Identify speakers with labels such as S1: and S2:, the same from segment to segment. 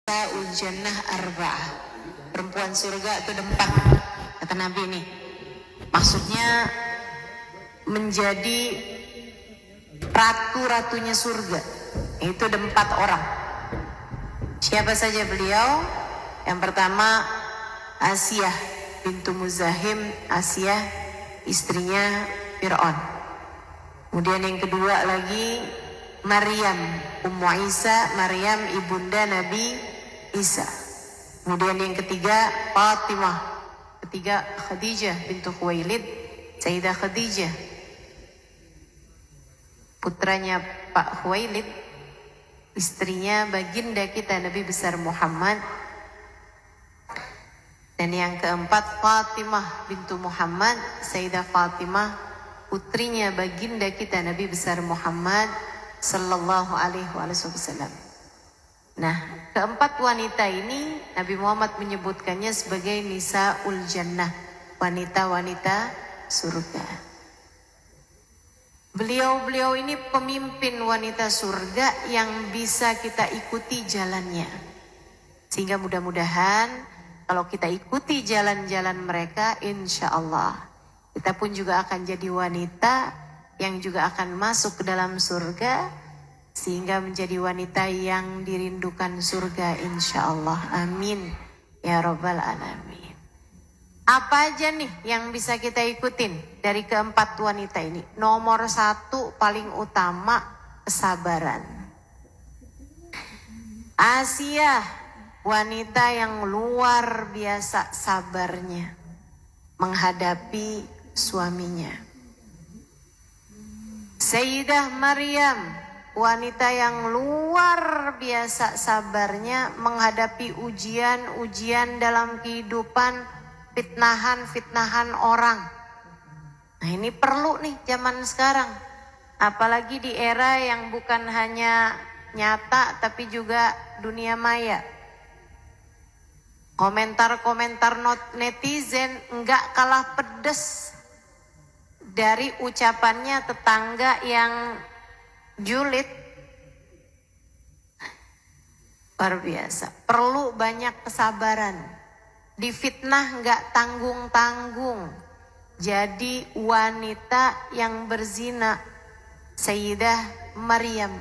S1: Nisaul jannah arba'ah. Perempuan surga itu ada 4, kata Nabi nih. Maksudnya menjadi ratu-ratunya surga. Itu ada 4 orang. Siapa saja beliau? Yang pertama Asiyah bintu Muzahim, Asiyah istrinya Fir'aun. Kemudian yang kedua lagi Maryam Ummu Isa, Maryam ibunda Nabi Isa. Kemudian yang ketiga Fatimah, ketiga Khadijah bintu Khuwailid, Sayyidah Khadijah putranya Pak Khuwailid, istrinya baginda kita Nabi besar Muhammad. Dan yang keempat Fatimah bintu Muhammad, Sayyidah Fatimah putrinya baginda kita Nabi besar Muhammad sallallahu alaihi wasallam. Nah, keempat wanita ini Nabi Muhammad menyebutkannya sebagai Nisaul Jannah, wanita-wanita surga. Beliau-beliau ini pemimpin wanita surga yang bisa kita ikuti jalannya. Sehingga mudah-mudahan kalau kita ikuti jalan-jalan mereka, insya Allah kita pun juga akan jadi wanita yang juga akan masuk ke dalam surga, sehingga menjadi wanita yang dirindukan surga insya Allah. Amin ya Rabbal Alamin. Apa aja nih yang bisa kita ikutin dari keempat wanita ini? Nomor 1 paling utama, kesabaran. Asiyah, wanita yang luar biasa sabarnya menghadapi suaminya. Sayyidah Maryam, wanita yang luar biasa sabarnya menghadapi ujian-ujian dalam kehidupan, fitnahan orang. Nah, ini perlu nih zaman sekarang. Apalagi di era yang bukan hanya nyata tapi juga dunia maya. Komentar-komentar netizen enggak kalah pedes dari ucapannya tetangga yang julid. Luar biasa. Perlu banyak kesabaran. Difitnah enggak tanggung-tanggung. Jadi wanita yang berzina, Sayyidah Maryam.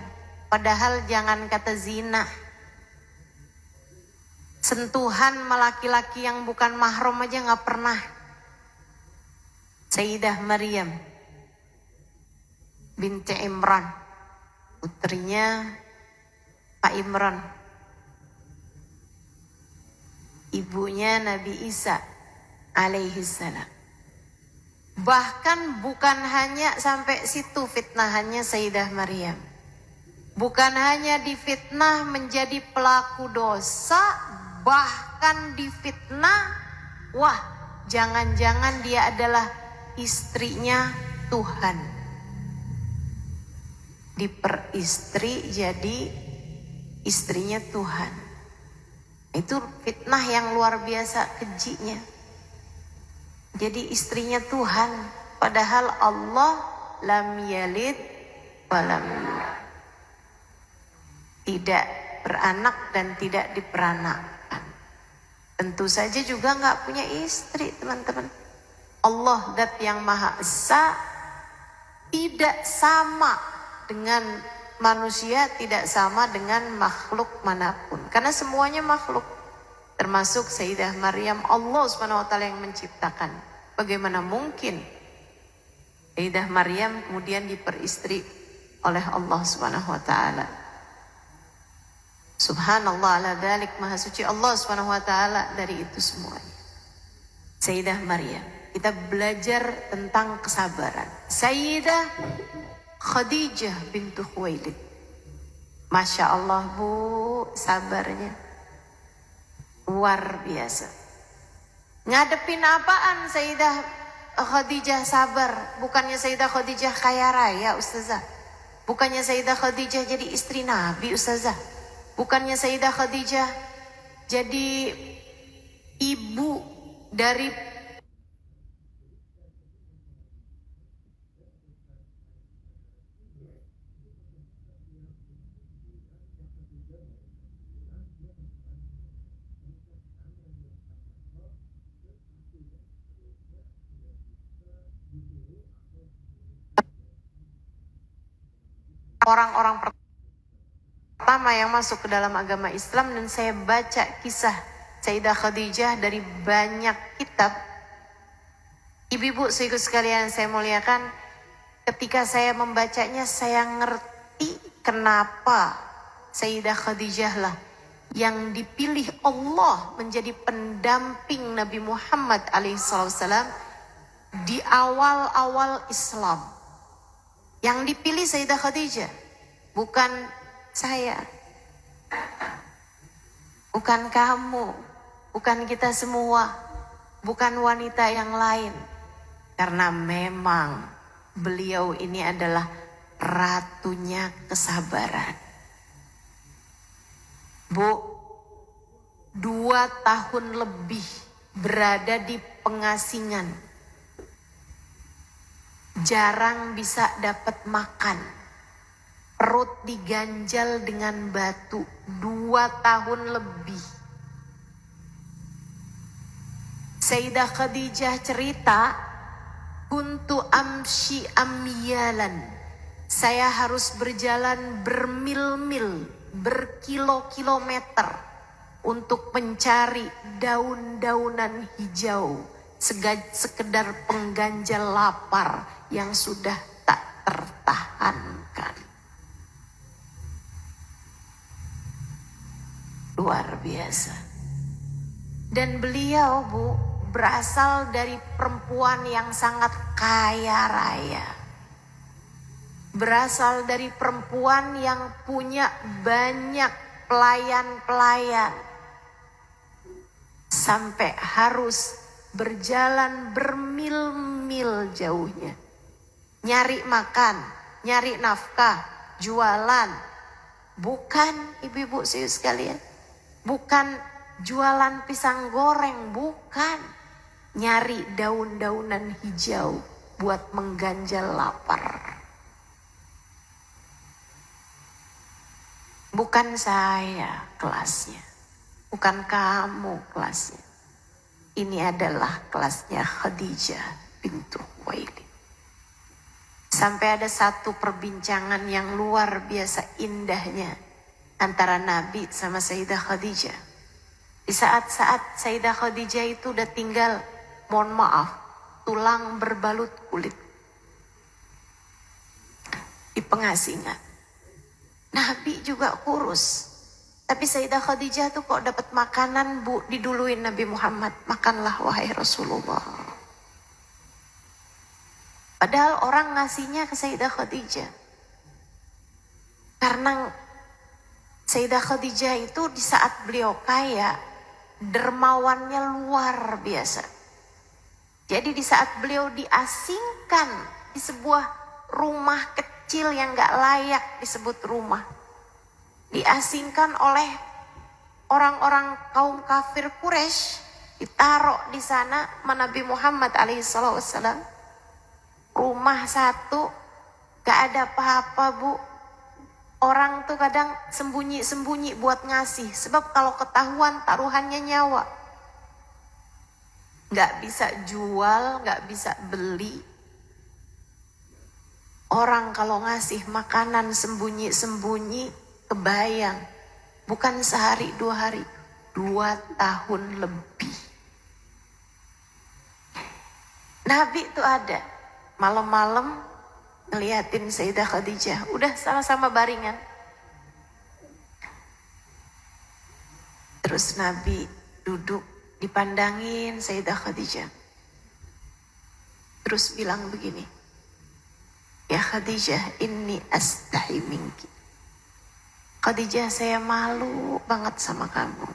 S1: Padahal jangan kata zina, sentuhan sama laki-laki yang bukan mahram aja gak pernah. Sayyidah Maryam binti Imran, putrinya Pak Imran, ibunya Nabi Isa alaihi salam. Bahkan bukan hanya sampai situ fitnahannya Sayyidah Maryam. Bukan hanya difitnah menjadi pelaku dosa, bahkan difitnah, wah jangan-jangan dia adalah istrinya Tuhan. Diperistri jadi istrinya Tuhan. Itu fitnah yang luar biasa kejinya. Jadi istrinya Tuhan, padahal Allah lam yalid walam yulad, tidak beranak dan tidak diperanakkan. Tentu saja juga gak punya istri, teman-teman. Allah zat yang Maha Esa tidak sama dengan manusia, tidak sama dengan makhluk manapun. Karena semuanya makhluk. Termasuk Sayyidah Maryam, Allah SWT yang menciptakan. Bagaimana mungkin Sayyidah Maryam kemudian diperistri oleh Allah SWT. Subhanallah ala dzalik, maha suci Allah SWT dari itu semuanya. Sayyidah Maryam, kita belajar tentang kesabaran. Sayyidah Khadijah bintu Khuwailid, Masya Allah bu, sabarnya luar biasa. Ngadepin apaan Sayyidah Khadijah sabar? Bukannya Sayyidah Khadijah kaya raya Ustazah. Bukannya Sayyidah Khadijah jadi istri Nabi Ustazah. Bukannya Sayyidah Khadijah jadi ibu dari orang-orang pertama yang masuk ke dalam agama Islam, dan saya baca kisah Sayyidah Khadijah dari banyak kitab. Ibu-ibu saudaraku sekalian saya muliakan, ketika saya membacanya saya ngerti kenapa Sayyidah Khadijah lah yang dipilih Allah menjadi pendamping Nabi Muhammad alaihissalam di awal-awal Islam. Yang dipilih Sayyidah Khadijah, bukan saya, bukan kamu, bukan kita semua, bukan wanita yang lain. Karena memang beliau ini adalah ratunya kesabaran. Bu, 2 tahun lebih berada di pengasingan, jarang bisa dapat makan, perut diganjal dengan batu 2 tahun lebih. Sayyidah Khadijah cerita, kuntu amshi amyalan, saya harus berjalan bermil-mil, berkilo-kilometer untuk mencari daun-daunan hijau, sekedar pengganjal lapar yang sudah tak tertahankan. Luar biasa. Dan beliau, Bu, berasal dari perempuan yang sangat kaya raya. Berasal dari perempuan yang punya banyak pelayan-pelayan. Sampai harus berjalan bermil-mil jauhnya. Nyari makan, nyari nafkah, jualan. Bukan, ibu-ibu sekalian. Bukan jualan pisang goreng, bukan. Nyari daun-daunan hijau buat mengganjal lapar. Bukan saya kelasnya, bukan kamu kelasnya. Ini adalah kelasnya Khadijah bintu Khuwailid. Sampai ada satu perbincangan yang luar biasa indahnya antara Nabi sama Sayyidah Khadijah. Di saat-saat Sayyidah Khadijah itu udah tinggal, mohon maaf, tulang berbalut kulit di pengasingan. Nabi juga kurus. Tapi Sayyidah Khadijah tuh kok dapat makanan, Bu, diduluin Nabi Muhammad. Makanlah wahai Rasulullah. Padahal orang ngasihnya ke Sayyidah Khadijah. Karena Sayyidah Khadijah itu di saat beliau kaya, dermawannya luar biasa. Jadi di saat beliau diasingkan di sebuah rumah kecil yang gak layak disebut rumah, diasingkan oleh orang-orang kaum kafir Quraisy, ditaruh di sana sama Nabi Muhammad alaihissalam. Rumah satu, gak ada apa-apa, Bu. Orang tuh kadang sembunyi-sembunyi buat ngasih, sebab kalau ketahuan taruhannya nyawa. Gak bisa jual, gak bisa beli. Orang kalau ngasih makanan sembunyi-sembunyi, kebayang, bukan sehari 2 hari, 2 tahun lebih. Nabi itu ada, malam-malam ngeliatin Sayyidah Khadijah, udah sama-sama baringan. Terus Nabi duduk, dipandangin Sayyidah Khadijah. Terus bilang begini, ya Khadijah, inni astahi minki. Khadijah, saya malu banget sama kamu.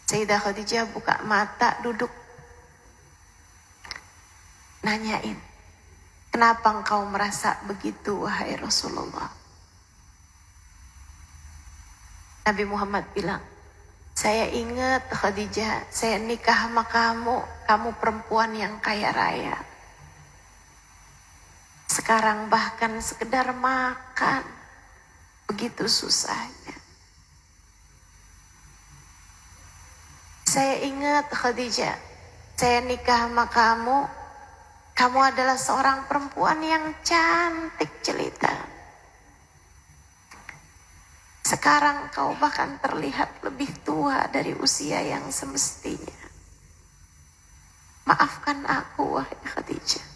S1: Sayyidah Khadijah buka mata, duduk. Nanyain, kenapa engkau merasa begitu wahai Rasulullah? Nabi Muhammad bilang, saya ingat Khadijah, saya nikah sama kamu, kamu perempuan yang kaya raya. Sekarang bahkan sekedar makan, begitu susahnya. Saya ingat Khadijah, saya nikah sama kamu, Kamu adalah seorang perempuan yang cantik jelita. Sekarang kau bahkan terlihat lebih tua dari usia yang semestinya. Maafkan aku, wahai Khadijah.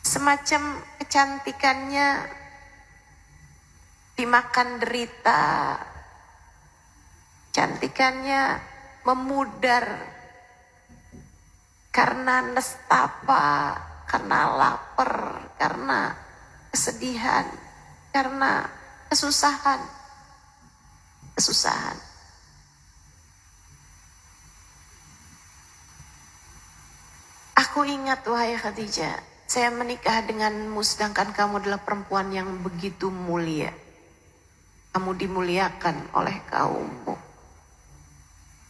S1: Semacam kecantikannya dimakan derita, cantikannya memudar karena nestapa, karena lapar, karena kesedihan, karena kesusahan. Aku ingat, wahai Khadijah, saya menikah denganmu sedangkan kamu adalah perempuan yang begitu mulia. Kamu dimuliakan oleh kaummu.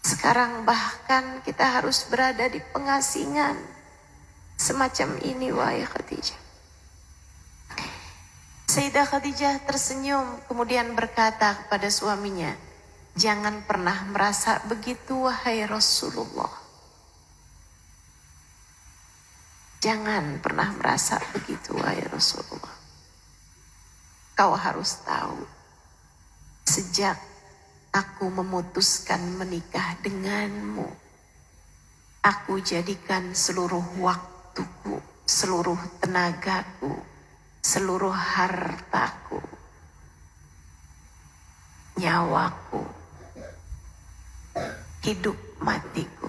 S1: Sekarang bahkan kita harus berada di pengasingan semacam ini, wahai Khadijah. Sayyidah Khadijah tersenyum kemudian berkata kepada suaminya, jangan pernah merasa begitu, wahai Rasulullah. Jangan pernah merasa begitu, wahai Rasulullah. Kau harus tahu, sejak aku memutuskan menikah denganmu, aku jadikan seluruh waktuku, seluruh tenagaku, seluruh hartaku, nyawaku, hidup matiku,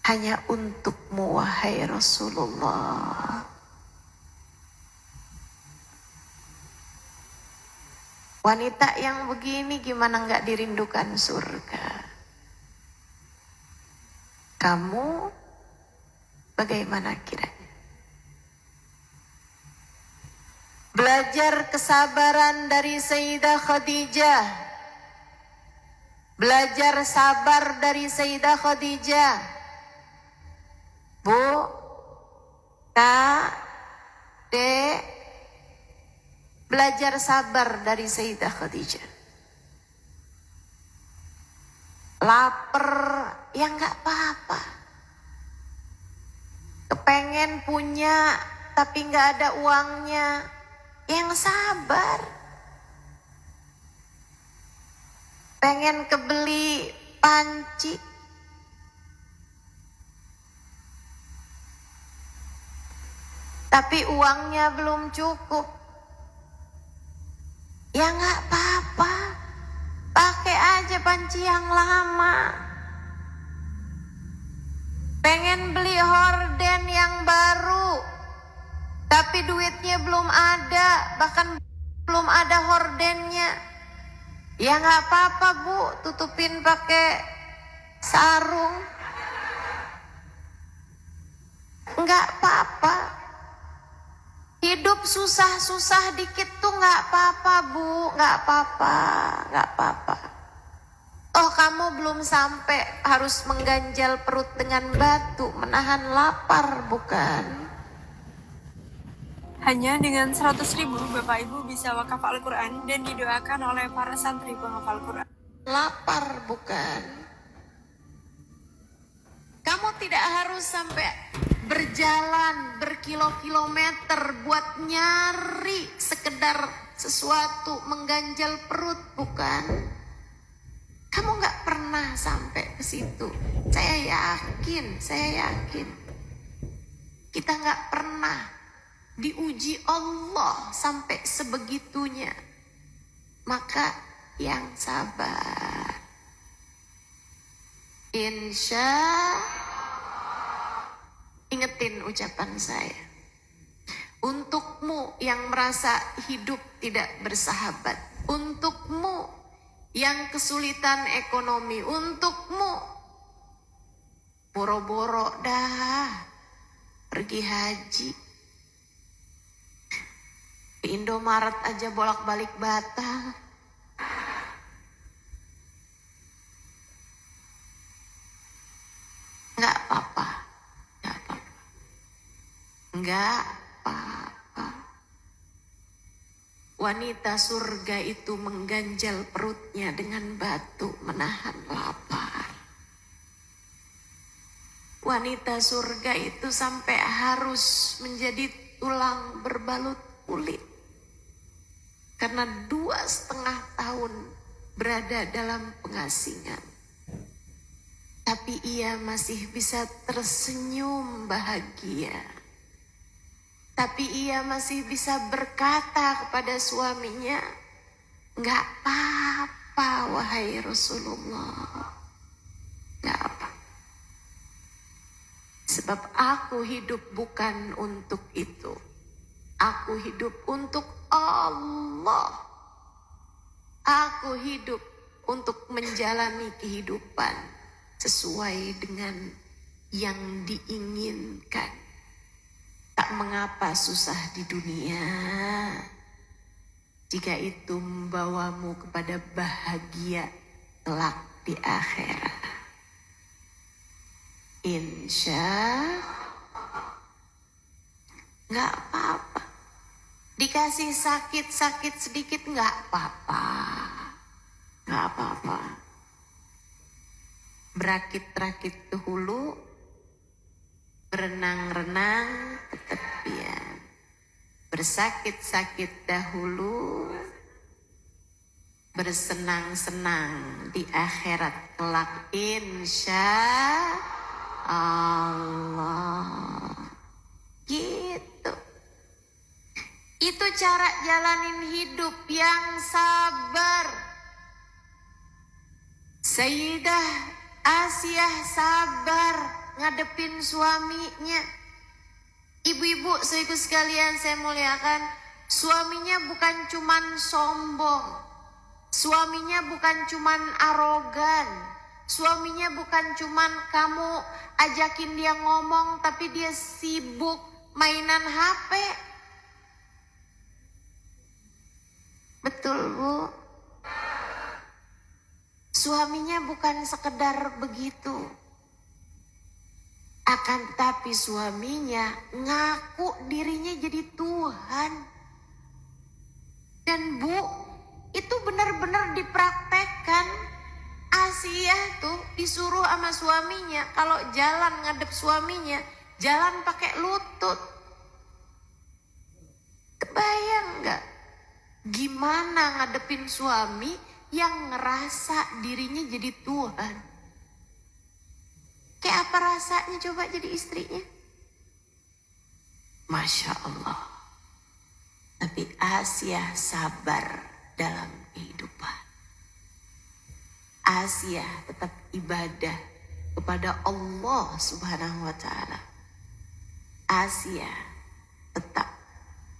S1: hanya untukmu, wahai Rasulullah. Wanita yang begini gimana nggak dirindukan surga? Kamu bagaimana kiranya? Belajar kesabaran dari Sayyidah Khadijah. Belajar sabar dari Sayyidah Khadijah. Bu, Kak, Dek, belajar sabar dari Sayyidah Khadijah. Lapar, ya nggak apa-apa. Kepengen punya, tapi nggak ada uangnya, yang sabar. Pengen kebeli panci, tapi uangnya belum cukup, ya nggak apa-apa, pakai aja panci yang lama. Pengen beli horden yang baru, tapi duitnya belum ada, bahkan belum ada hordennya. Ya nggak apa-apa, Bu, tutupin pakai sarung. Nggak apa-apa. Hidup susah-susah dikit tuh nggak apa-apa, Bu, nggak apa-apa, nggak apa-apa. Oh, kamu belum sampai harus mengganjal perut dengan batu, menahan lapar, bukan?
S2: Hanya dengan 100.000 Bapak Ibu bisa wakaf Al-Quran dan didoakan oleh para santri penghafal Quran.
S1: Lapar, bukan? Kamu tidak harus sampai berjalan berkilo-kilometer buat nyari sekedar sesuatu mengganjal perut, bukan? Kamu nggak pernah sampai ke situ. Saya yakin. Kita nggak pernah diuji Allah sampai sebegitunya. Maka yang sabar. Insya ingetin ucapan saya. Untukmu yang merasa hidup tidak bersahabat, untukmu yang kesulitan ekonomi, untukmu boro-boro dah pergi haji. Di Indomaret aja bolak-balik batal. Nggak apa-apa. Wanita surga itu mengganjal perutnya dengan batu menahan lapar. wanita surga itu sampai harus menjadi tulang berbalut kulit. Karena 2,5 tahun berada dalam pengasingan. Tapi ia masih bisa tersenyum bahagia. Tapi ia masih bisa berkata kepada suaminya, "Gak apa-apa wahai Rasulullah, gak apa. Sebab aku hidup bukan untuk itu. Aku hidup untuk Allah. Aku hidup untuk menjalani kehidupan sesuai dengan yang diinginkan. Tak mengapa susah di dunia, jika itu membawamu kepada bahagia kelak di akhirat. Insya nggak apa-apa. Dikasih sakit-sakit sedikit nggak apa-apa. Nggak apa-apa. Berakit-rakit ke hulu, berenang-renang ke tepian. Bersakit-sakit dahulu, bersenang-senang di akhirat kelak insya Allah. Gitu. Itu cara jalanin hidup yang sabar. Sayyidah Asiyah sabar ngadepin suaminya. Ibu-ibu saudaraku sekalian saya muliakan, suaminya bukan cuman sombong. Suaminya bukan cuman arogan. Suaminya bukan cuman kamu ajakin dia ngomong tapi dia sibuk mainan HP. Betul, Bu? Suaminya bukan sekedar begitu. Akan tetapi suaminya ngaku dirinya jadi Tuhan. Dan Bu, itu benar-benar dipraktekkan. Asiyah tuh disuruh sama suaminya, kalau jalan ngadep suaminya, jalan pakai lutut. Kebayang gak? Gimana ngadepin suami yang ngerasa dirinya jadi Tuhan? Kayak apa rasanya coba jadi istrinya? Masya Allah. Tapi Asiyah sabar dalam kehidupan. Asiyah tetap ibadah kepada Allah Subhanahu wa Ta'ala. Asiyah tetap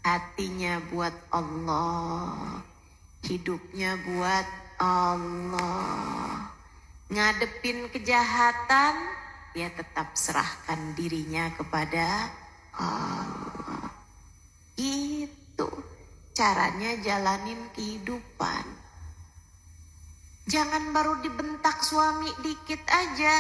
S1: hatinya buat Allah, hidupnya buat Allah. Ngadepin kejahatan, dia tetap serahkan dirinya kepada Allah. Itu caranya jalanin kehidupan. Jangan baru dibentak suami dikit aja,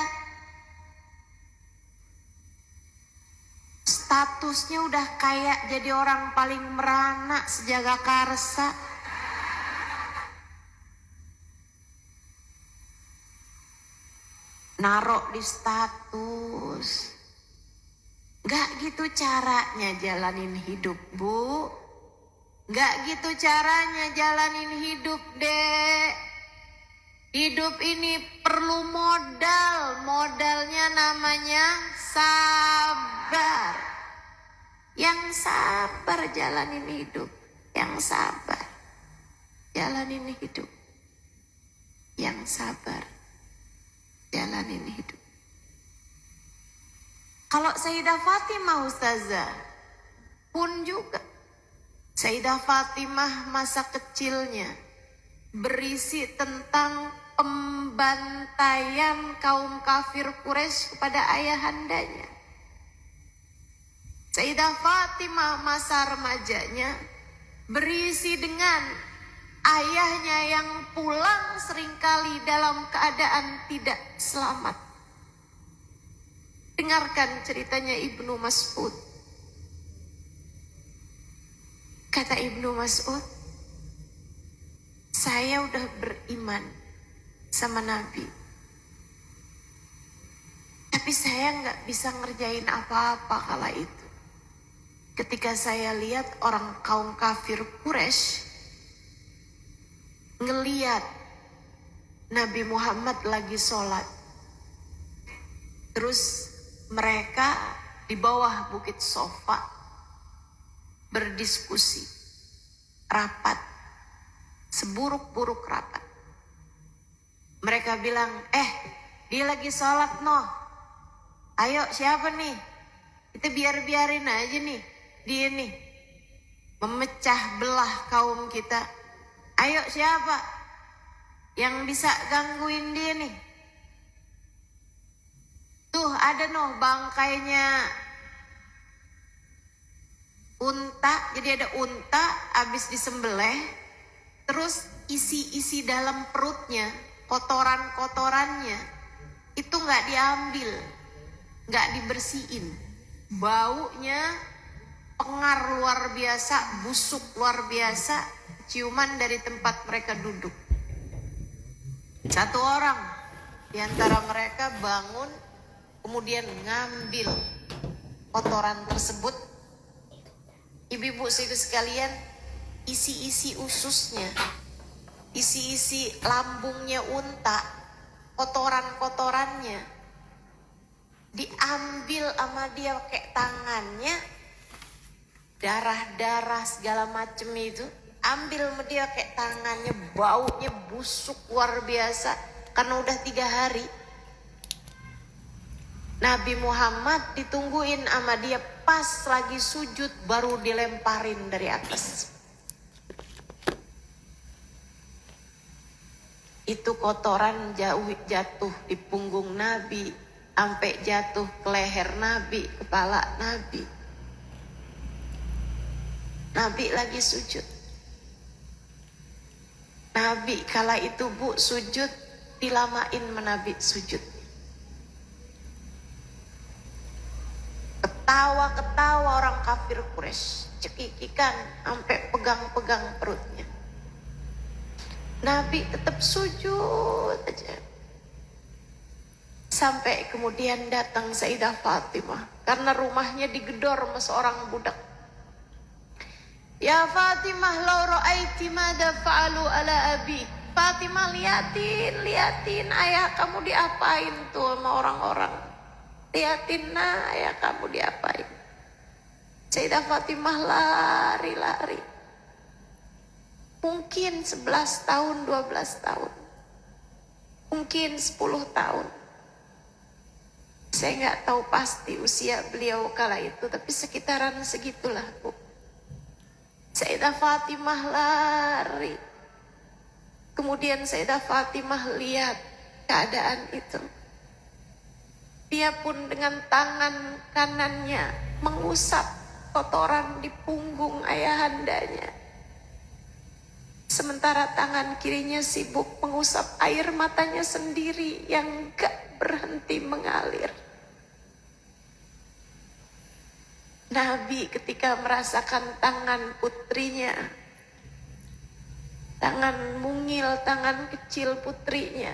S1: statusnya udah kayak jadi orang paling merana sejaga karsa. Narok di status. Gak gitu caranya jalanin hidup, Bu. Gak gitu caranya jalanin hidup, Dek. Hidup ini perlu modal. Modalnya namanya sabar. Yang sabar jalanin hidup. Yang sabar jalanin hidup. Yang sabar jalanin hidup. Kalau Sayyidah Fatimah Ustazah pun juga. Sayyidah Fatimah masa kecilnya berisi tentang pembantaian kaum kafir Quraisy kepada ayahandanya. Sayyidah Fatimah masa remajanya berisi dengan ayahnya yang pulang seringkali dalam keadaan tidak selamat. Dengarkan ceritanya Ibnu Mas'ud. Kata Ibnu Mas'ud, saya udah beriman sama Nabi. Tapi saya nggak bisa ngerjain apa-apa kala itu. Ketika saya lihat orang kaum kafir Quraisy ngeliat Nabi Muhammad lagi sholat. Terus mereka di bawah bukit Sofa berdiskusi, rapat, seburuk-buruk rapat. Mereka bilang, dia lagi sholat noh. Ayo siapa nih? Kita biarin aja nih. Dia nih memecah belah kaum kita. Ayo siapa yang bisa gangguin dia nih? Tuh ada noh bangkainya unta. Jadi ada unta habis disembelih, terus isi dalam perutnya, kotorannya itu nggak diambil, nggak dibersihin. Baunya pengar luar biasa, busuk luar biasa, ciuman dari tempat mereka duduk. Satu orang di antara mereka bangun, kemudian ngambil kotoran tersebut. Ibu-ibu sekalian, isi ususnya, isi lambungnya unta, kotorannya diambil sama dia pakai tangannya, darah segala macem itu ambil sama dia pakai tangannya. Baunya busuk luar biasa karena udah 3 hari. Nabi Muhammad ditungguin sama dia, pas lagi sujud baru dilemparin dari atas. Itu kotoran jatuh di punggung Nabi, sampai jatuh ke leher Nabi, kepala Nabi. Nabi lagi sujud. Nabi kala itu sujud, dilamain menabi sujud. Ketawa orang kafir Quraisy, cekikikan sampai pegang-pegang perutnya. Nabi tetap sujud aja. Sampai kemudian datang Sayyidah Fatimah, karena rumahnya digedor sama seorang budak. Ya Fatimah, lau ra'aiti mada fa'alu ala abi. Fatimah, liatin ayah kamu diapain tuh sama orang-orang. Liatin ayah kamu diapain. Sayyidah Fatimah lari. Mungkin 11 tahun, 12 tahun. Mungkin 10 tahun. Saya nggak tahu pasti usia beliau kala itu, tapi sekitaran segitulah, Bu. Sayyidah Fatimah lari. Kemudian Sayyidah Fatimah lihat keadaan itu. Dia pun dengan tangan kanannya mengusap kotoran di punggung ayahandanya. Sementara tangan kirinya sibuk mengusap air matanya sendiri yang gak berhenti mengalir. Nabi ketika merasakan tangan putrinya, tangan mungil, tangan kecil putrinya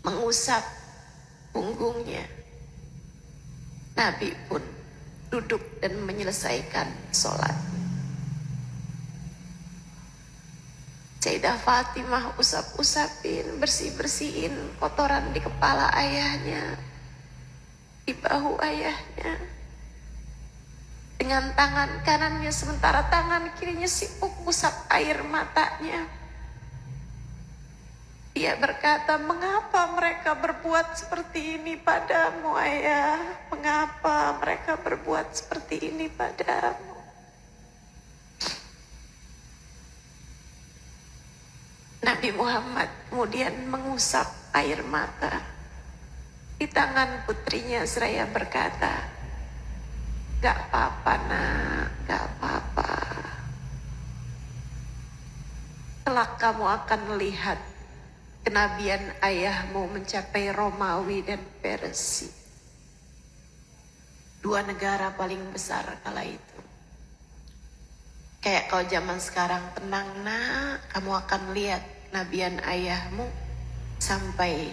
S1: mengusap punggungnya, Nabi pun duduk dan menyelesaikan sholat. Sayyidah Fatimah usap-usapin, bersih-bersihin kotoran di kepala ayahnya, di bahu ayahnya, dengan tangan kanannya, sementara tangan kirinya sibuk usap air matanya. Dia berkata, mengapa mereka berbuat seperti ini padamu, ayah? Mengapa mereka berbuat seperti ini padamu? Nabi Muhammad kemudian mengusap air mata di tangan putrinya seraya berkata, gak apa-apa nak, gak apa-apa. Kelak kamu akan melihat kenabian ayahmu mencapai Romawi dan Persia, 2 negara paling besar kala itu. Kayak kalau zaman sekarang, tenang nak, kamu akan lihat kenabian ayahmu sampai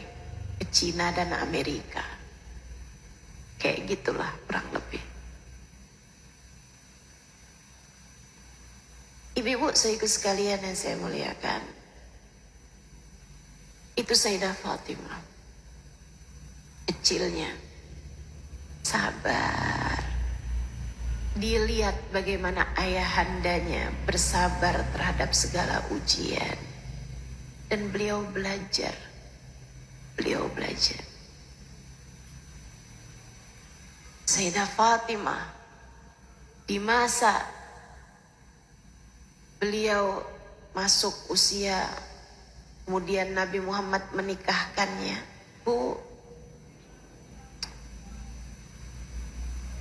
S1: ke Cina dan Amerika. Kayak gitulah kurang lebih. Ibu-ibu saudaraku sekalian yang saya muliakan, itu Sayyidah Fatimah. Kecilnya sabar. Dilihat bagaimana ayahandanya bersabar terhadap segala ujian. Dan beliau belajar. Sayyidah Fatimah di masa beliau masuk usia, kemudian Nabi Muhammad menikahkannya. Bu,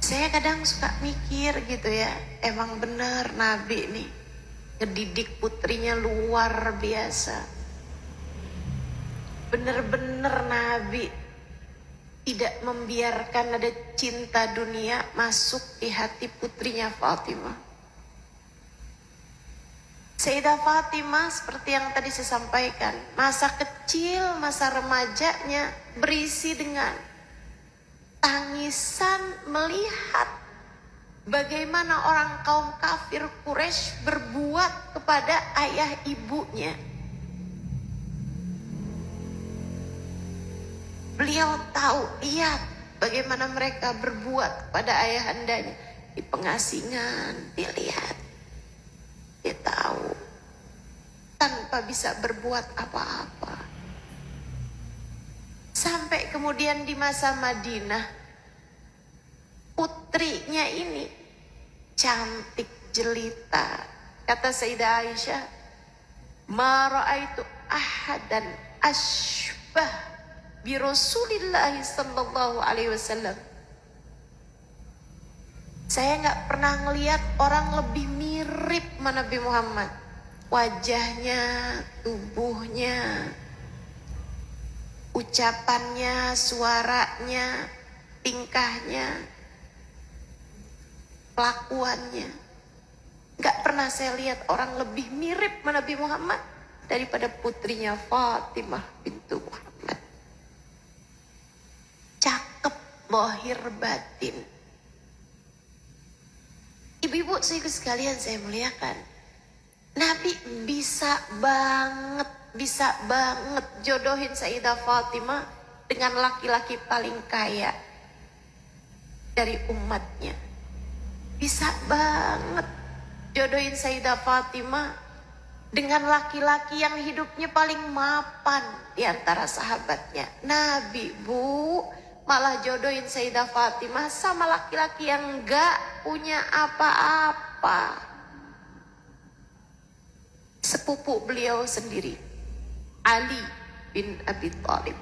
S1: saya kadang suka mikir gitu ya, emang benar Nabi nih ngedidik putrinya luar biasa. Bener-bener Nabi tidak membiarkan ada cinta dunia masuk di hati putrinya Fatimah. Sayyidah Fatimah seperti yang tadi saya sampaikan, masa kecil, masa remajanya berisi dengan tangisan melihat bagaimana orang kaum kafir Quraisy berbuat kepada ayah ibunya. Beliau tahu, lihat bagaimana mereka berbuat kepada ayahandanya. Di pengasingan, dilihat. Dia tahu. Tanpa bisa berbuat apa-apa. Sampai kemudian di masa Madinah, putrinya ini cantik jelita. Kata Sayyidah Aisyah, ma ra'aitu ahadan ashbah bi Rasulillah sallallahu alaihi wasallam. Saya nggak pernah ngelihat orang lebih mirip sama Nabi Muhammad. Wajahnya, tubuhnya, ucapannya, suaranya, tingkahnya, kelakuannya. Nggak pernah saya lihat orang lebih mirip sama Nabi Muhammad daripada putrinya Fatimah bintu Muhammad. Cakep lahir batin. Ibu-ibu sekalian saya muliakan, Nabi bisa banget jodohin Sayyidah Fatimah dengan laki-laki paling kaya dari umatnya. Bisa banget jodohin Sayyidah Fatimah dengan laki-laki yang hidupnya paling mapan di antara sahabatnya. Nabi, Bu, malah jodohin Sayyidah Fatimah sama laki-laki yang gak punya apa-apa. Sepupu beliau sendiri, Ali bin Abi Thalib.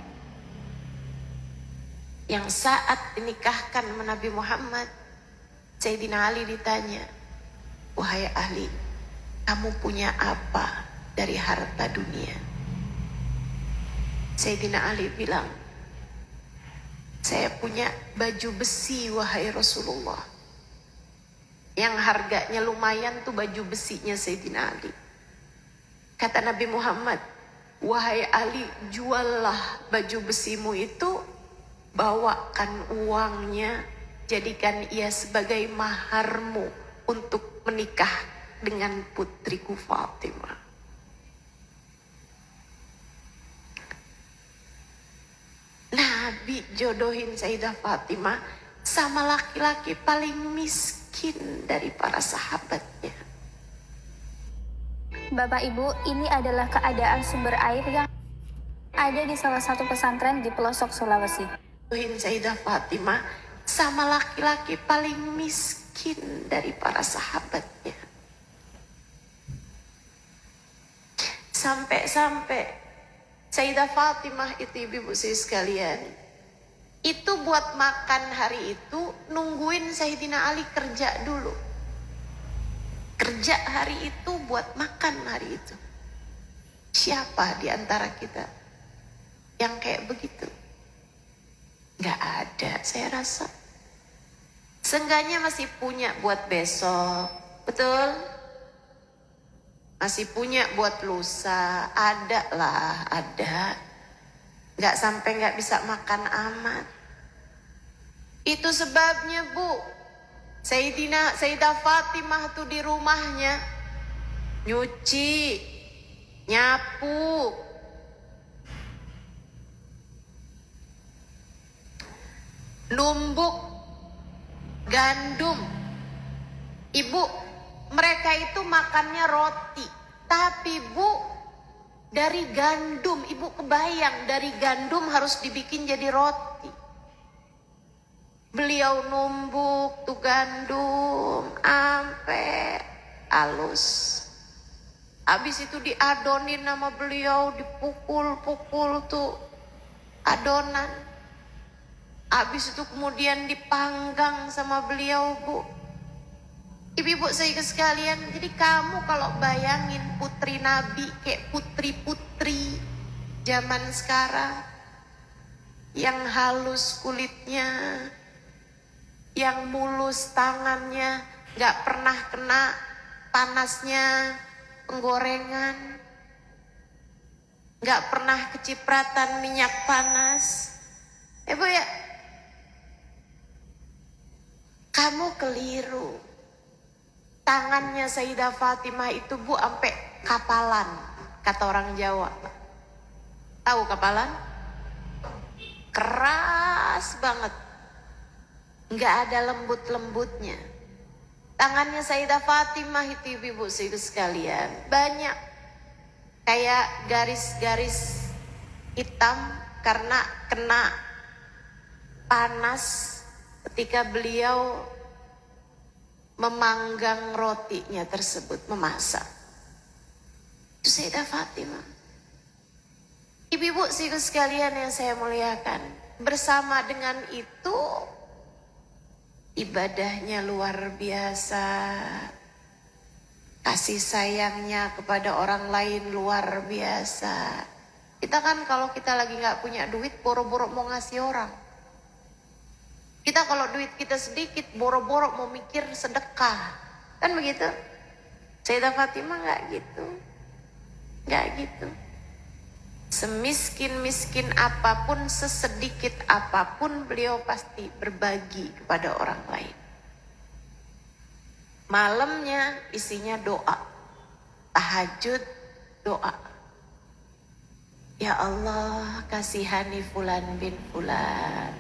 S1: Yang saat dinikahkan sama Nabi Muhammad, Sayyidina Ali ditanya, wahai Ali, kamu punya apa dari harta dunia? Sayyidina Ali bilang, saya punya baju besi wahai Rasulullah. Yang harganya lumayan tuh baju besinya Sayyidina Ali. Kata Nabi Muhammad, wahai Ali, juallah baju besimu itu, bawakan uangnya, jadikan ia sebagai maharmu untuk menikah dengan putriku Fatimah. Nabi jodohin Sayyidah Fatimah sama laki-laki paling miskin dari para sahabatnya.
S3: Bapak Ibu, ini adalah keadaan sumber air yang ada di salah satu pesantren di pelosok Sulawesi.
S1: Jodohin Sayyidah Fatimah sama laki-laki paling miskin dari para sahabatnya. Sampai Sayyidah Fatimah itu ibu-ibu sekalian, itu buat makan hari itu nungguin Sayyidina Ali kerja dulu. Kerja hari itu buat makan hari itu. Siapa di antara kita yang kayak begitu? Gak ada, saya rasa. Seenggaknya masih punya buat besok, betul? Masih punya buat lusa, ada lah, ada. Gak sampai gak bisa makan amat. Itu sebabnya Bu, Sayyidah Fatimah tuh di rumahnya nyuci, nyapu, numbuk gandum. Ibu, mereka itu makannya roti, tapi Bu, dari gandum. Ibu kebayang dari gandum harus dibikin jadi roti. Beliau numbuk tuh gandum ampe halus. Habis itu diadonin sama beliau, dipukul-pukul tuh adonan. Habis itu kemudian dipanggang sama beliau Bu. Ibu-ibu saya sekalian, jadi kamu kalau bayangin putri Nabi kayak putri-putri zaman sekarang yang halus kulitnya, yang mulus tangannya, gak pernah kena panasnya penggorengan, gak pernah kecipratan minyak panas. Bu ya, kamu keliru. Tangannya Sayyidah Fatimah itu Bu sampai kapalan, kata orang Jawa. Tahu kapalan? Keras banget. Nggak ada lembut-lembutnya. Tangannya Sayyidah Fatimah itu ibu-ibu sekalian, banyak kayak garis-garis hitam karena kena panas ketika beliau memanggang rotinya tersebut, memasak. Itu Sayyidah Fatimah. Ibu-ibu sekalian yang saya muliakan, bersama dengan itu ibadahnya luar biasa, kasih sayangnya kepada orang lain luar biasa. Kita kan kalau kita lagi gak punya duit, boro-boro mau ngasih orang. Kita kalau duit kita sedikit, boro-boro mau mikir sedekah. Kan begitu? Sayyidah Fatimah gak gitu. Gak gitu. Semiskin-miskin apapun, sesedikit apapun, beliau pasti berbagi kepada orang lain. Malamnya isinya doa. Tahajud, doa. Ya Allah, kasihani fulan bin fulan.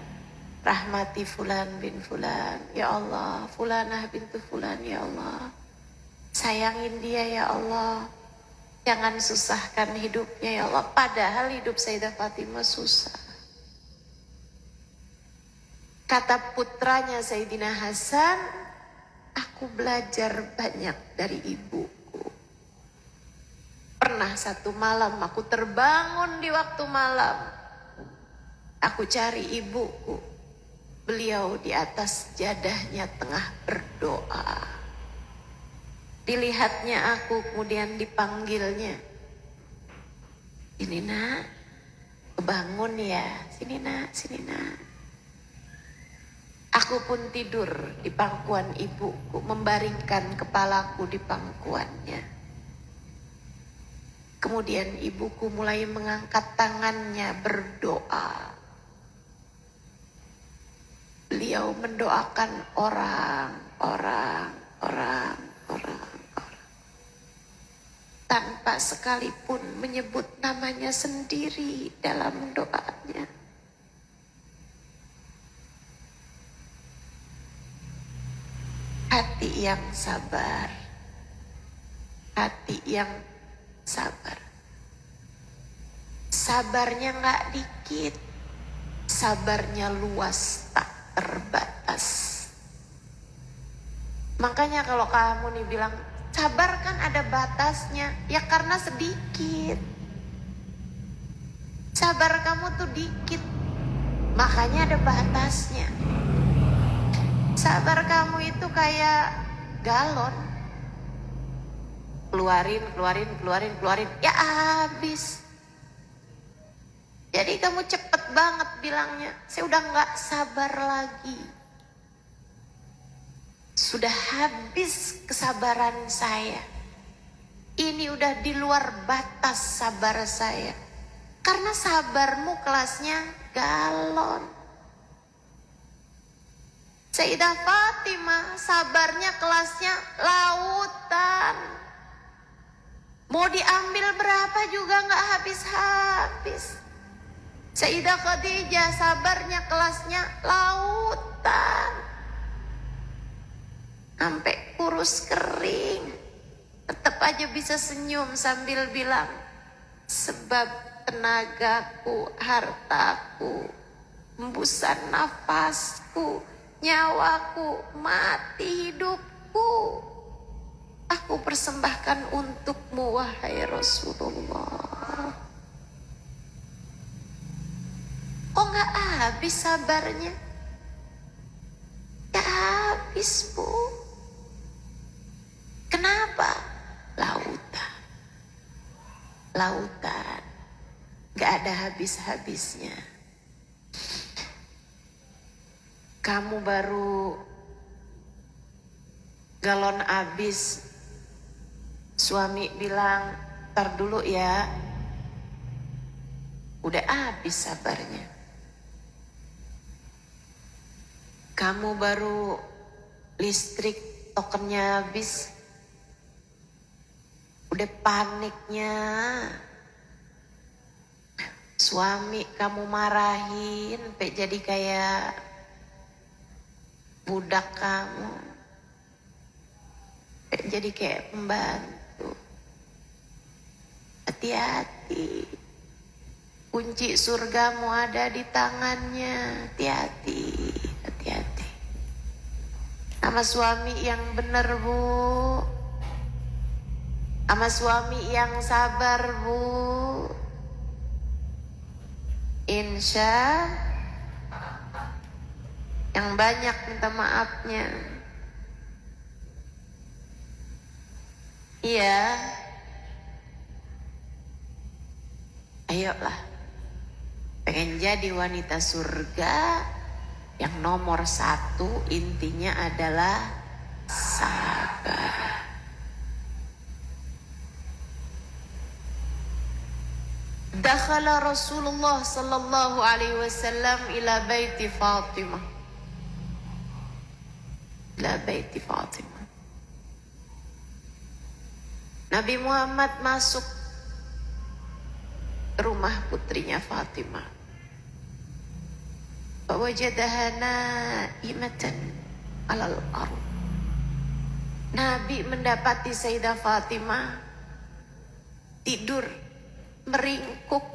S1: Rahmati fulan bin fulan. Ya Allah, fulanah bintu fulan, ya Allah. Sayangin dia ya Allah. Jangan susahkan hidupnya ya Allah. Padahal hidup Sayyidah Fatimah susah. Kata putranya Sayyidina Hasan, aku belajar banyak dari ibuku. Pernah satu malam aku terbangun di waktu malam. Aku cari ibuku. Beliau di atas jadahnya tengah berdoa. Dilihatnya aku, kemudian dipanggilnya. Sini nak, kebangun ya. Sini nak, sini nak. Aku pun tidur di pangkuan ibuku, membaringkan kepalaku di pangkuannya. Kemudian ibuku mulai mengangkat tangannya berdoa. Beliau mendoakan orang. Tanpa sekalipun menyebut namanya sendiri dalam doanya. Hati yang sabar. Hati yang sabar. Sabarnya gak dikit. Sabarnya luas tak terbatas. Makanya kalau kamu nih bilang sabar kan ada batasnya, ya karena sedikit. Sabar kamu tuh dikit, makanya ada batasnya. Sabar kamu itu kayak galon, keluarin, ya habis. Jadi kamu cepet banget bilangnya, saya udah gak sabar lagi. Sudah habis kesabaran saya. Ini udah di luar batas sabar saya. Karena sabarmu kelasnya galon. Sayyidah Fatimah sabarnya kelasnya lautan. Mau diambil berapa juga nggak habis-habis. Sayyidah Khadijah sabarnya kelasnya lautan. Sampai kurus kering. Tetap aja bisa senyum sambil bilang, sebab tenagaku, hartaku, hembusan nafasku, nyawaku, mati hidupku, aku persembahkan untukmu wahai Rasulullah. Kok gak habis sabarnya? Gak habis, Bu. Kenapa? Lautan. Lautan. Gak ada habis-habisnya. Kamu baru galon habis, suami bilang, "Ntar dulu ya." Udah habis sabarnya. Kamu baru listrik tokennya habis, udah paniknya. Suami kamu marahin, sampai jadi kayak budak kamu, jadi kayak pembantu. Hati-hati, kunci surgamu ada di tangannya. Hati-hati, hati-hati. Sama suami yang benar, Bu. Sama suami yang sabar, Bu. Insya yang banyak minta maafnya. Iya. Ayolah. Pengen jadi wanita surga, yang nomor 1 intinya adalah sabar. Dakhala Rasulullah sallallahu alaihi wasallam ila baiti Fatimah. Ila baiti Fatimah. Nabi Muhammad masuk rumah putrinya Fatimah. Wajadaha naimatan alal ardh. Nabi mendapati Sayyidah Fatimah tidur meringkuk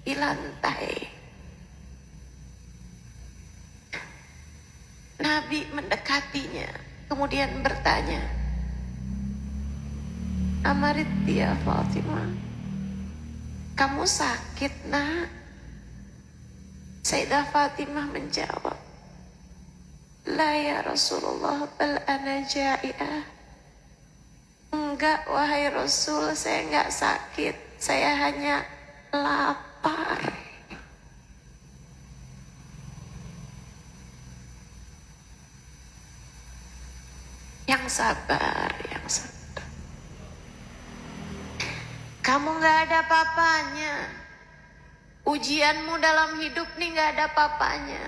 S1: di lantai. Nabi mendekatinya, kemudian bertanya, "Amarit ya Fatimah, kamu sakit, Nak?" Sayyidah Fatimah menjawab, "La ya Rasulullah, bal ana ja'iah." "Enggak, wahai Rasul, saya enggak sakit. Saya hanya lapar." Yang sabar, yang sabar. Kamu gak ada apa-apanya. Ujianmu dalam hidup nih gak ada apa-apanya.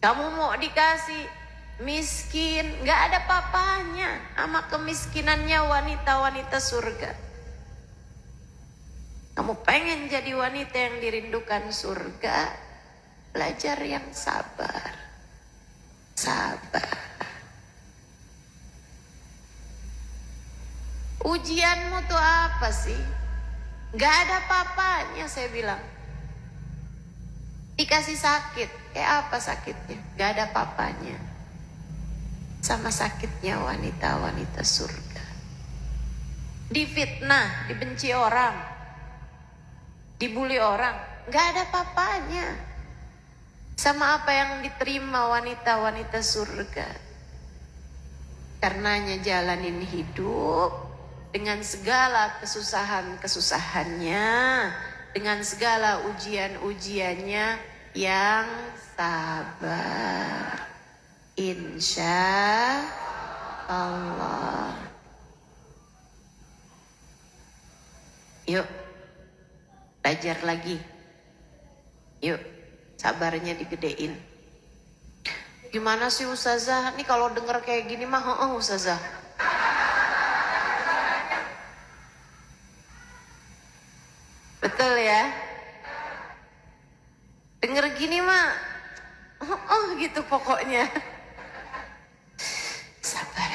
S1: Kamu mau dikasih miskin, gak ada apa-apanya sama kemiskinannya wanita-wanita surga. Kamu pengen jadi wanita yang dirindukan surga, belajar yang sabar. Sabar. Ujianmu tuh apa sih? Gak ada apa-apanya, saya bilang. Dikasih sakit, kayak apa sakitnya? Gak ada apa-apanya. Sama sakitnya wanita-wanita surga. Difitnah, dibenci orang, dibully orang, gak ada apa-apanya. Sama apa yang diterima wanita-wanita surga. Karenanya jalanin hidup dengan segala kesusahan-kesusahannya, dengan segala ujian-ujiannya, yang sabar. Insya Allah. Yuk, belajar lagi. Yuk, sabarnya digedein. Gimana sih Ustazah? Nih kalau denger kayak gini mah Ustazah. Betul ya? Denger gini mah gitu pokoknya. Sabar.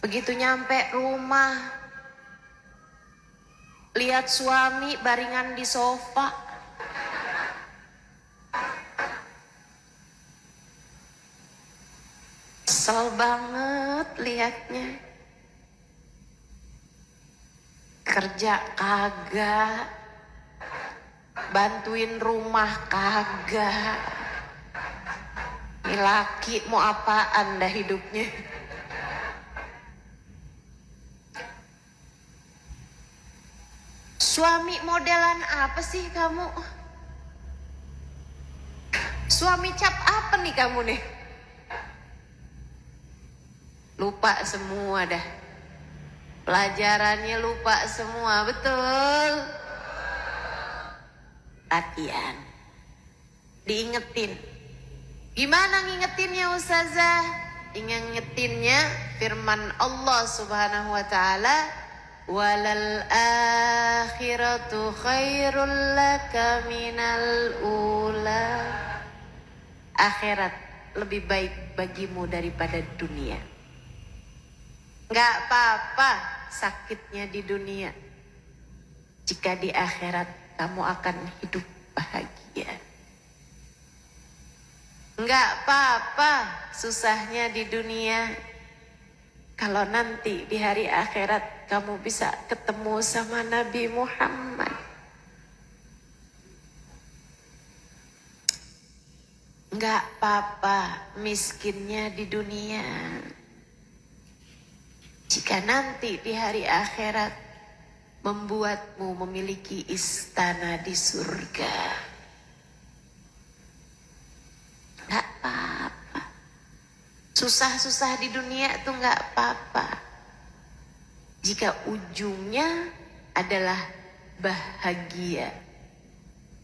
S1: Begitu nyampe rumah, lihat suami baringan di sofa. Kesel banget liatnya. Kerja kagak, bantuin rumah kagak. Ini laki mau apaan dah hidupnya. Suami modelan apa sih kamu? Suami cap apa nih kamu nih? Lupa semua dah. Pelajarannya lupa semua, betul? Latihan. Diingetin. Gimana ngingetinnya Ustazah? Ingetinnya firman Allah Subhanahu wa taala, walal akhiratu khairul laka minal ula. Akhirat lebih baik bagimu daripada dunia. Enggak apa-apa sakitnya di dunia, jika di akhirat kamu akan hidup bahagia. Enggak apa-apa susahnya di dunia, kalau nanti di hari akhirat kamu bisa ketemu sama Nabi Muhammad. Enggak apa-apa miskinnya di dunia, jika nanti di hari akhirat membuatmu memiliki istana di surga. Enggak apa-apa. Susah-susah di dunia itu enggak apa-apa, jika ujungnya adalah bahagia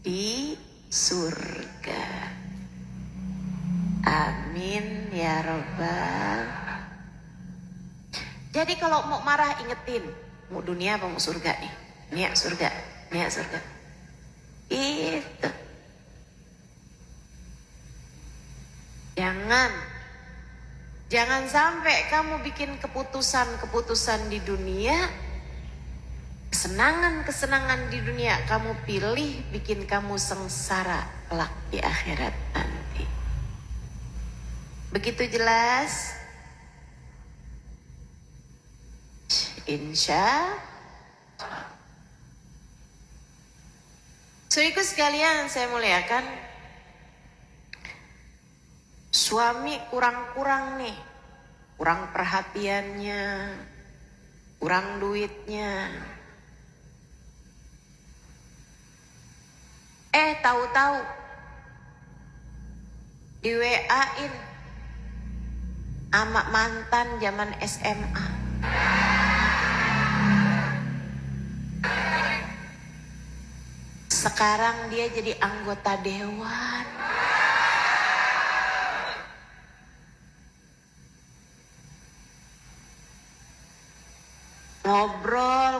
S1: di surga. Amin ya Rabbal. Jadi kalau mau marah ingetin, mau dunia apa mau surga nih? Niat surga, niat surga. Itu. Jangan sampai kamu bikin keputusan di dunia, kesenangan di dunia kamu pilih bikin kamu sengsara kelak di akhirat nanti. Begitu jelas? Insya Saudaraku sekalian saya muliakan, suami kurang nih, kurang perhatiannya, kurang duitnya. Tahu-tahu di WA-in sama mantan zaman SMA. Sekarang dia jadi anggota dewan.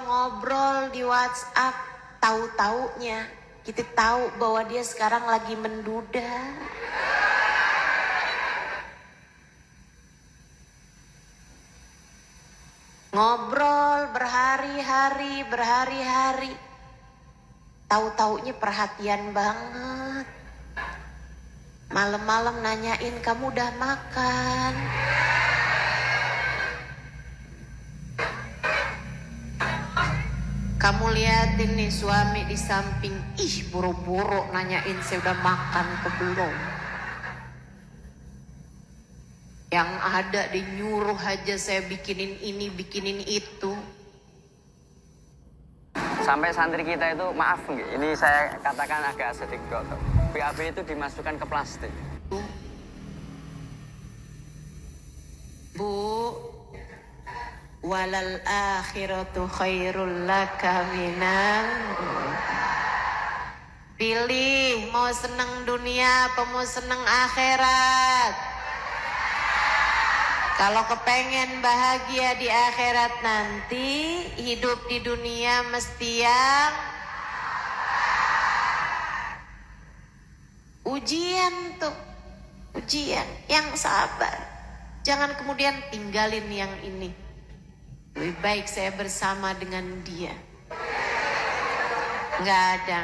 S1: Ngobrol di WhatsApp, tahu-taunya kita tahu bahwa dia sekarang lagi menduda. Ngobrol berhari-hari, tahu-taunya perhatian banget. Malam-malam nanyain kamu udah makan. Kamu liatin nih suami di samping, boro-boro nanyain saya udah makan atau belum. Yang ada dinyuruh aja saya bikinin ini, bikinin itu.
S4: Sampai santri kita itu, maaf ini saya katakan agak sedikit kotor. BAB itu dimasukkan ke plastik.
S1: Bu, walal akhiratu khairul laka minal. Pilih mau senang dunia apa mau senang akhirat. Kalau kepengen bahagia di akhirat nanti, hidup di dunia mesti yang ujian tuh. Ujian, yang sabar. Jangan kemudian tinggalin yang ini. Lebih baik saya bersama dengan dia. Enggak ada.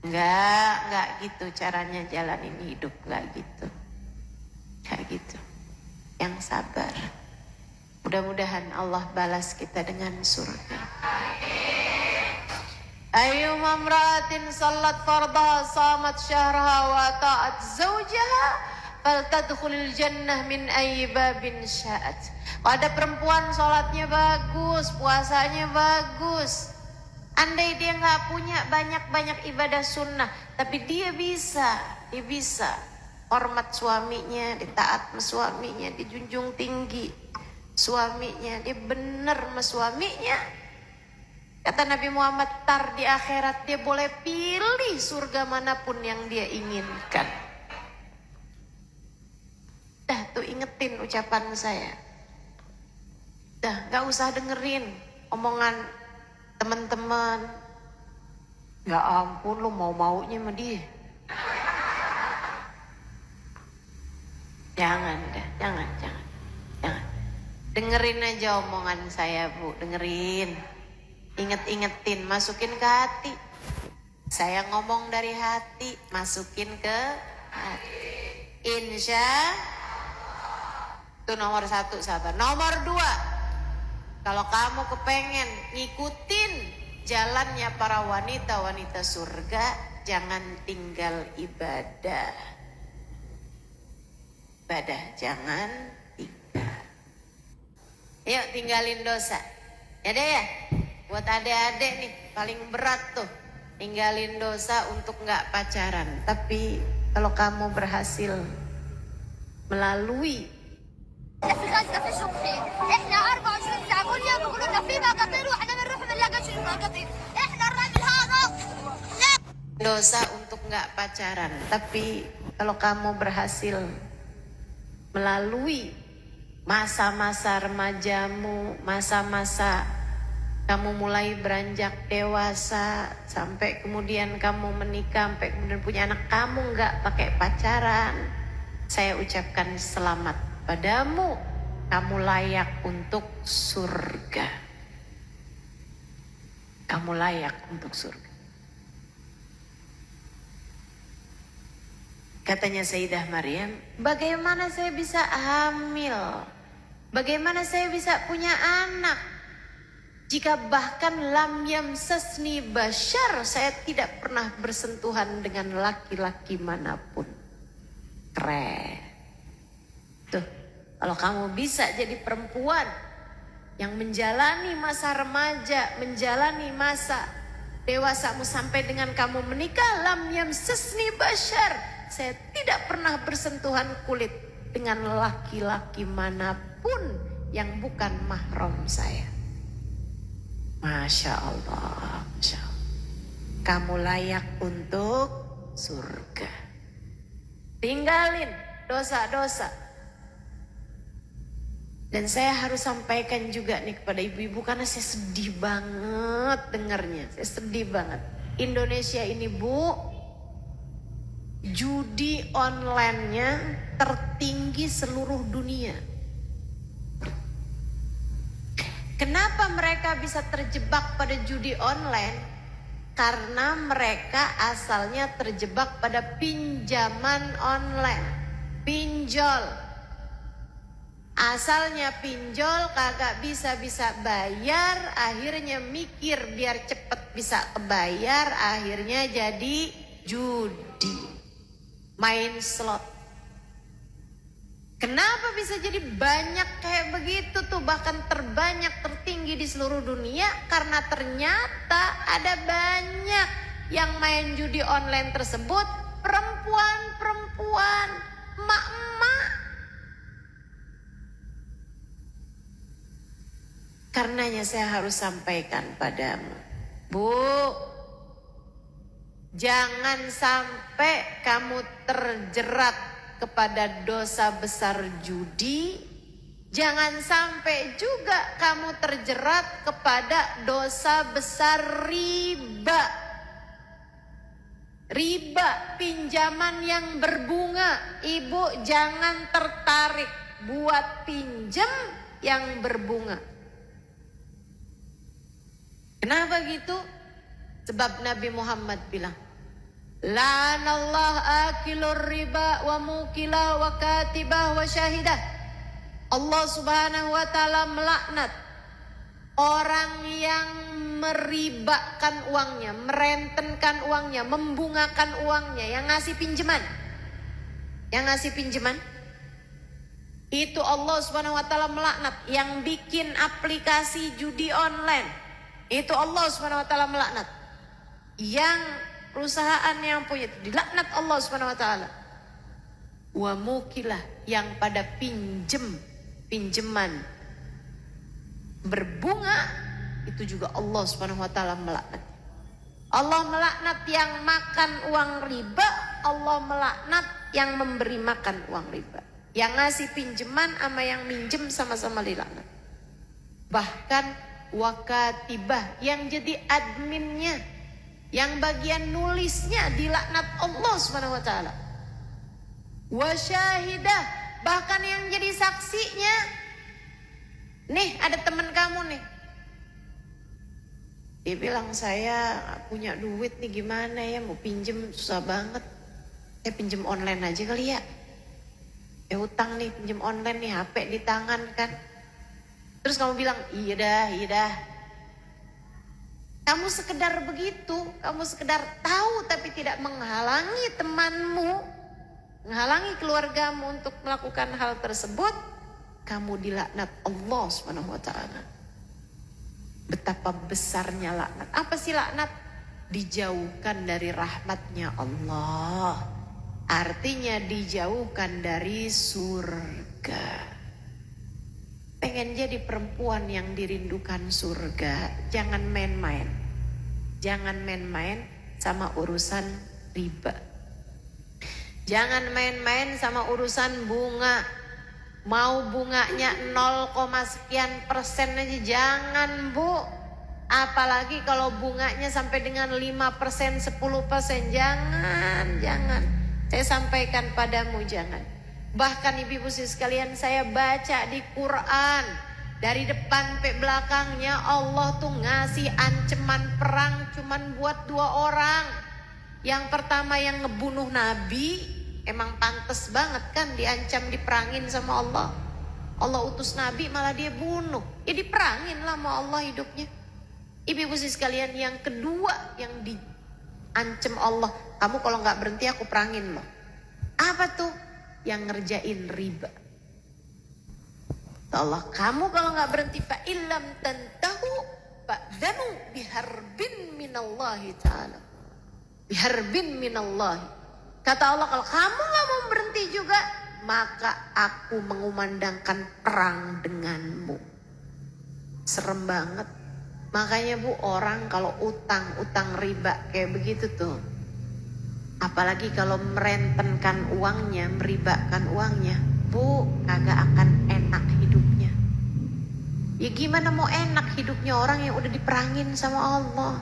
S1: Enggak gitu caranya jalanin hidup, enggak gitu. Enggak gitu. Yang sabar. Mudah-mudahan Allah balas kita dengan surga. Ayyuma imra'atin sallat fardaha samat syahraha wa ta'at zawjaha faltadkhulil jannah min ayyi babin sya'at. Kalau ada perempuan sholatnya bagus, puasanya bagus, andai dia nggak punya banyak-banyak ibadah sunnah, tapi dia bisa hormat suaminya, ditaat sama suaminya, dijunjung tinggi suaminya, dia benar sama suaminya. Kata Nabi Muhammad, tar di akhirat dia boleh pilih surga manapun yang dia inginkan. Dah tuh ingetin ucapan saya. Dah gak usah dengerin omongan teman-teman. Ya ampun lu mau-maunya sama dia. Jangan. Dengerin aja omongan saya Bu, dengerin. Inget-ingetin, masukin ke hati. Saya ngomong dari hati, masukin ke hati. Insya itu nomor 1 sahabat. Nomor 2, kalau kamu kepengen ngikutin jalannya para wanita-wanita surga, jangan tinggal ibadah. Jangan tinggal. Yuk tinggalin dosa. Ya deh ya. Buat adik-adik nih paling berat tuh tinggalin dosa untuk nggak pacaran. Tapi kalau kamu berhasil melalui dosa untuk nggak pacaran, tapi kalau kamu berhasil melalui masa-masa remajamu, masa-masa kamu mulai beranjak dewasa, sampai kemudian kamu menikah, sampai kemudian punya anak, kamu nggak pakai pacaran, saya ucapkan selamat padamu, kamu layak untuk surga. Kamu layak untuk surga. Katanya Sayyidah Maryam, bagaimana saya bisa hamil? Bagaimana saya bisa punya anak? Jika bahkan lam yamsasni bashar, saya tidak pernah bersentuhan dengan laki-laki manapun. Keren. Tuh, kalau kamu bisa jadi perempuan yang menjalani masa remaja, menjalani masa dewasamu sampai dengan kamu menikah, lam yamsasni bashar, saya tidak pernah bersentuhan kulit dengan laki-laki manapun yang bukan mahram saya. Masya Allah, Masya Allah. Kamu layak untuk surga. Tinggalin dosa-dosa. Dan saya harus sampaikan juga nih kepada ibu-ibu, karena saya sedih banget dengarnya. Saya sedih banget. Indonesia ini Bu, judi online-nya tertinggi seluruh dunia. Kenapa mereka bisa terjebak pada judi online? Karena mereka asalnya terjebak pada pinjaman online. Pinjol. Asalnya pinjol, kagak bisa bayar, akhirnya mikir biar cepet bisa kebayar, akhirnya jadi judi. Main slot. Kenapa bisa jadi banyak kayak begitu tuh, bahkan terbanyak, tertinggi di seluruh dunia? Karena ternyata ada banyak yang main judi online tersebut perempuan-perempuan, emak-emak. Karenanya saya harus sampaikan padamu, Bu, Jangan sampai kamu terjerat kepada dosa besar judi. Jangan sampai juga kamu terjerat kepada dosa besar riba. Riba, pinjaman yang berbunga. Ibu jangan tertarik buat pinjam yang berbunga. Kenapa gitu? Sebab Nabi Muhammad bilang, la'anallah akilur riba wa mukila wa katibah wa syahidah. Allah subhanahu wa ta'ala melaknat orang yang meribakan uangnya, merentenkan uangnya, membungakan uangnya, yang ngasih pinjaman. Yang ngasih pinjaman itu Allah subhanahu wa ta'ala melaknat. Yang bikin aplikasi judi online itu Allah subhanahu wa ta'ala melaknat. Yang perusahaan yang punya itu dilaknat Allah Subhanahu wa taala. Wa mukilah, yang pada pinjaman berbunga itu juga Allah Subhanahu wa taala melaknat. Allah melaknat yang makan uang riba, Allah melaknat yang memberi makan uang riba. Yang ngasih pinjaman sama yang minjem sama-sama dilaknat. Bahkan wakatibah, yang jadi adminnya, yang bagian nulisnya dilaknat Allah Subhanahu wa taala. Wasyahidah, bahkan yang jadi saksinya. Nih ada teman kamu nih. Dia bilang, saya punya duit nih, gimana ya, mau pinjem susah banget. Saya pinjem online aja kali ya. Utang nih, pinjem online nih, HP di tangan kan. Terus kamu bilang, iya dah. Kamu sekedar begitu, kamu sekedar tahu tapi tidak menghalangi temanmu, menghalangi keluargamu untuk melakukan hal tersebut, kamu dilaknat Allah Subhanahu wa taala. Betapa besarnya laknat. Apa sih laknat? Dijauhkan dari rahmatnya Allah. Artinya dijauhkan dari surga. Pengen jadi perempuan yang dirindukan surga, jangan main-main. Jangan main-main sama urusan riba. Jangan main-main sama urusan bunga. Mau bunganya 0, sekian persen aja jangan, Bu. Apalagi kalau bunganya sampai dengan 5%, 10%, jangan. Saya sampaikan padamu, jangan. Bahkan ibu-ibu sekalian, saya baca di Quran dari depan sampai belakangnya Allah tuh ngasih ancaman perang cuman buat 2 orang. Yang pertama yang ngebunuh Nabi, emang pantas banget kan diancam diperangin sama Allah. Allah utus Nabi malah dia bunuh. Ya diperangin lah sama Allah hidupnya. Ibu-ibu sekalian, yang kedua yang diancam Allah, kamu kalau nggak berhenti aku perangin loh. Apa tuh? Yang ngerjain riba. Allah, kamu kalau nggak berhenti, fa illam tantahu fa'danu biharbin minallahi ta'ala. Biharbin minallahi. Kata Allah, kalau kamu nggak mau berhenti juga, maka aku mengumandangkan perang denganmu. Serem banget. Makanya Bu, orang kalau utang riba kayak begitu tuh, apalagi kalau merentenkan uangnya, meribakan uangnya, Bu, kagak akan enak hidupnya. Ya gimana mau enak hidupnya orang yang udah diperangin sama Allah.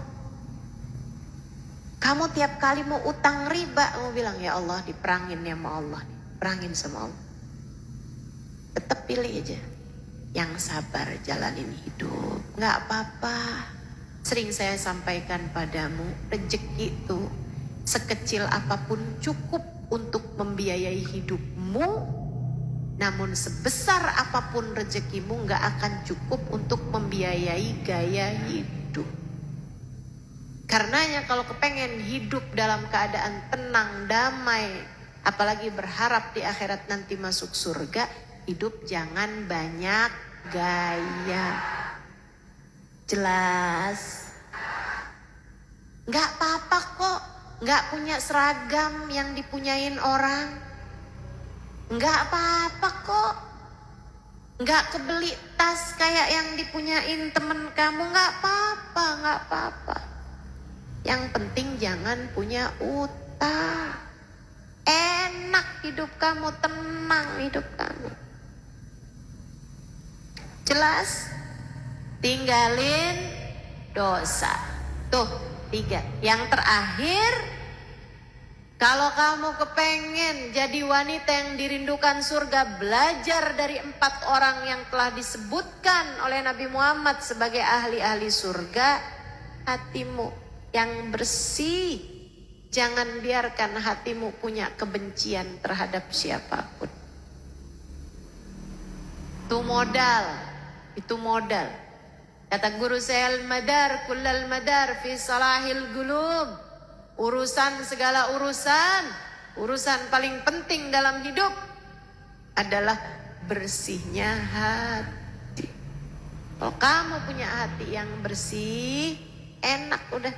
S1: Kamu tiap kali mau utang riba, kamu bilang, ya Allah diperangin ya sama Allah, perangin sama Allah. Tetap pilih aja yang sabar, jalanin hidup, nggak apa-apa. Sering saya sampaikan padamu, rezeki itu sekecil apapun cukup untuk membiayai hidupmu, namun sebesar apapun rezekimu gak akan cukup untuk membiayai gaya hidup. Karenanya kalau kepengen hidup dalam keadaan tenang, damai, apalagi berharap di akhirat nanti masuk surga, hidup jangan banyak gaya. Jelas? Gak apa-apa kok nggak punya seragam yang dipunyain orang. Nggak apa-apa kok. Nggak kebeli tas kayak yang dipunyain temen kamu. Nggak apa-apa. Yang penting jangan punya utang. Enak hidup kamu, tenang hidup kamu. Jelas? Tinggalin dosa. Tuh, 3. Yang terakhir, kalau kamu kepengen jadi wanita yang dirindukan surga, belajar dari 4 orang yang telah disebutkan oleh Nabi Muhammad sebagai ahli-ahli surga. Hatimu yang bersih, jangan biarkan hatimu punya kebencian terhadap siapapun. Itu modal. Kata guru saya, al-madar kullal madar fi salahil gulub. Urusan segala urusan paling penting dalam hidup adalah bersihnya hati. Kalau kamu punya hati yang bersih, enak udah.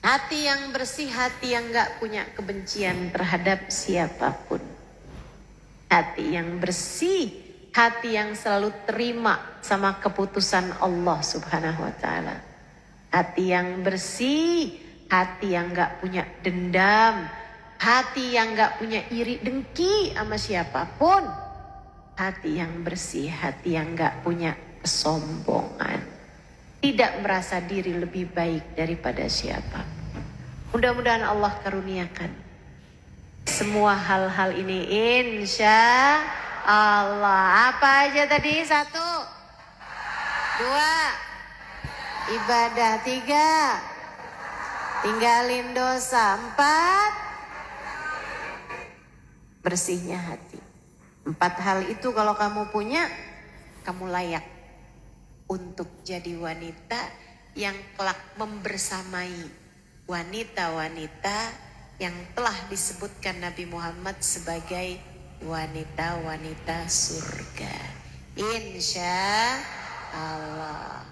S1: Hati yang bersih, hati yang gak punya kebencian terhadap siapapun. Hati yang bersih, hati yang selalu terima sama keputusan Allah Subhanahu wa ta'ala. Hati yang bersih, hati yang gak punya dendam, hati yang gak punya iri dengki sama siapapun. Hati yang bersih, hati yang gak punya kesombongan. Tidak merasa diri lebih baik daripada siapa. Mudah-mudahan Allah karuniakan semua hal-hal ini insya Allah. Apa aja tadi? 1, 2, ibadah. 3, tinggalin dosa. 4, bersihnya hati. 4 hal itu kalau kamu punya, kamu layak untuk jadi wanita yang kelak membersamai wanita-wanita yang telah disebutkan Nabi Muhammad sebagai wanita-wanita surga. Insya Allah.